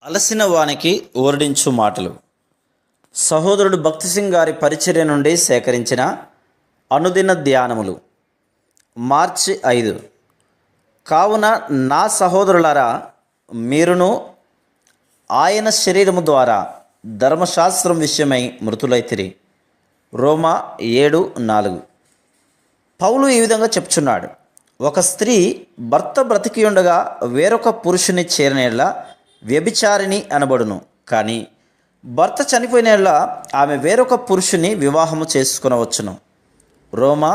అలసిన వానికి ఓరడించు మాటలు. సహోదరుడు భక్తి సింగ్ గారి పరిచర్య నుండి సేకరించిన అనుదిన ధ్యానములు. మార్చి 5. కావున నా సహోదరులారా, మీరును ఆయన శరీరము ద్వారా ధర్మశాస్త్రం విషయమై మృతులైతిరి. రోమా 7:4. పౌలు ఈ విధంగా చెప్తున్నాడు. ఒక స్త్రీ భర్త బ్రతికి ఉండగా వేరొక పురుషుని చేరిన వ్యభిచారిణి అనబడును. కానీ భర్త చనిపోయిన ఆమె వేరొక పురుషుని వివాహము చేసుకునవచ్చును. రోమా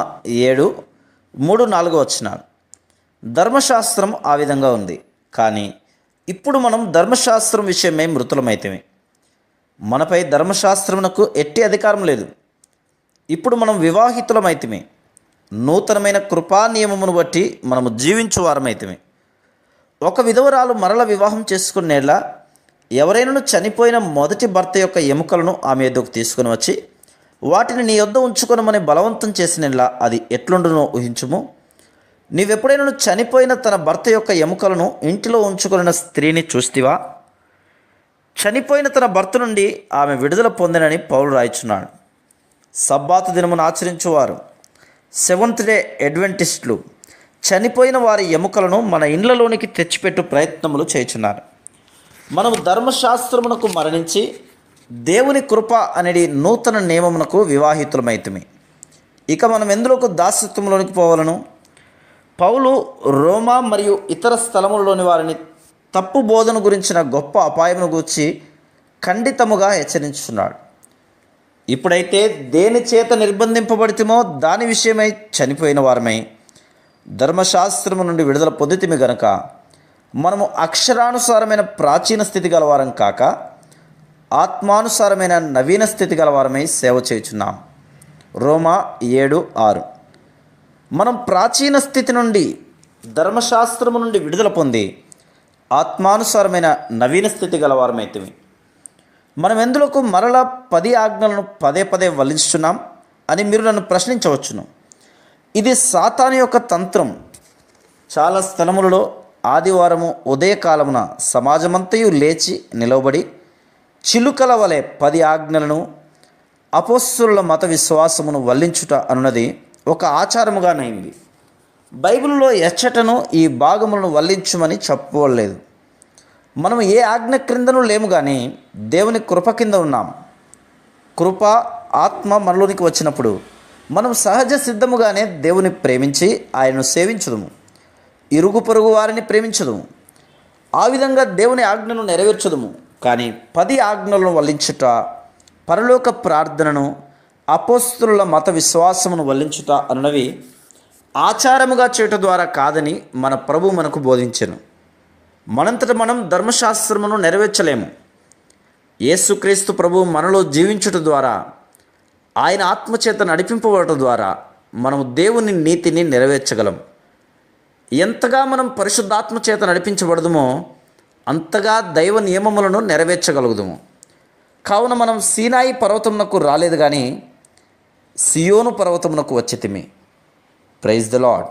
7:3-4. ధర్మశాస్త్రం ఆ విధంగా ఉంది. కానీ ఇప్పుడు మనం ధర్మశాస్త్రం విషయమై మృతులమైతిమి. మనపై ధర్మశాస్త్రమునకు ఎట్టి అధికారం లేదు. ఇప్పుడు మనం వివాహితులమైతిమి. నూతనమైన కృపా నియమమును బట్టి మనము జీవించువారమైతిమి. ఒక విధవరాలు మరల వివాహం చేసుకునేలా ఎవరైనా చనిపోయిన మొదటి భర్త యొక్క ఎముకలను ఆమె ఎద్దుకు తీసుకుని వచ్చి వాటిని నీ యొద్ద ఉంచుకొనమని బలవంతం చేసినలా అది ఎట్లుండునో ఊహించుము. నీవెప్పుడైనా చనిపోయిన తన భర్త యొక్క ఎముకలను ఇంటిలో ఉంచుకొనిన స్త్రీని చూస్తివా? చనిపోయిన తన భర్త నుండి ఆమె విడుదల పొందినని పౌలు రాయిచున్నాడు. సబ్బాతు దినమును ఆచరించువారు, సెవెంత్ డే అడ్వెంటిస్టులు చనిపోయిన వారి ఎముకలను మన ఇండ్లలోనికి తెచ్చిపెట్టు ప్రయత్నములు చేయుచున్నారు. మనము ధర్మశాస్త్రమునకు మరణించి దేవుని కృప అనేది నూతన నియమమునకు వివాహితులమైతిమి. ఇక మనం ఎందులోకి దాసత్వంలోనికి పోవాలను? పౌలు రోమా మరియు ఇతర స్థలములలోని వారిని తప్పు బోధన గురించిన గొప్ప అపాయమును గూర్చి ఖండితముగా హెచ్చరించున్నాడు. ఇప్పుడైతే దేని చేత నిర్బంధింపబడితేమో దాని విషయమై చనిపోయిన వారమై ధర్మశాస్త్రము నుండి విడుదల పొందితిమి గనక మనము అక్షరానుసారమైన ప్రాచీన స్థితి గలవారం కాక ఆత్మానుసారమైన నవీన స్థితి గలవారమై సేవ చేయుచున్నాం. రోమా 7:6. మనం ప్రాచీన స్థితి నుండి ధర్మశాస్త్రము నుండి విడుదల పొంది ఆత్మానుసారమైన నవీన స్థితి గలవారమైతిమి. మనం ఎందులకు మరలా 10 ఆజ్ఞలను పదే పదే వల్లించున్నాం అని మీరు నన్ను ప్రశ్నించవచ్చును. ఇది సాతాను యొక్క తంత్రం. చాలా స్థలములలో ఆదివారము ఉదయకాలమున సమాజమంతయు లేచి నిలవబడి చిలుకల వలె 10 ఆజ్ఞలను అపోస్తలుల మత విశ్వాసమును వల్లించుట అనున్నది ఒక ఆచారముగానైంది. బైబిల్లో ఎచ్చటను ఈ భాగములను వల్లించుమని చెప్పవలేదు. మనం ఏ ఆజ్ఞ క్రిందను లేము కానీ దేవుని కృప కింద ఉన్నాం. కృప ఆత్మ మనలోనికి వచ్చినప్పుడు మనం సహజ సిద్ధముగానే దేవుని ప్రేమించి ఆయనను సేవించుదుము, ఇరుగు పొరుగు వారిని ప్రేమించుదుము. ఆ విధంగా దేవుని ఆజ్ఞను నెరవేర్చుదుము. కానీ 10 ఆజ్ఞలను వల్లించుట, పరలోక ప్రార్థనను, అపోస్తలుల మత విశ్వాసమును వల్లించుట అనునవి ఆచారముగా చేయటం ద్వారా కాదని మన ప్రభు మనకు బోధించెను. మనంతట మనం ధర్మశాస్త్రమును నెరవేర్చలేము. యేసుక్రీస్తు ప్రభు మనలో జీవించుట ద్వారా, ఆయన ఆత్మచేత నడిపింపబడటం ద్వారా మనము దేవుని నీతిని నెరవేర్చగలం. ఎంతగా మనం పరిశుద్ధాత్మ చేత నడిపించబడదుమో అంతగా దైవ నియమములను నెరవేర్చగలుగుదుము. కావున మనం సీనాయి పర్వతమునకు రాలేదు కానీ సియోను పర్వతమునకు వచ్చితిమి. Praise the lord.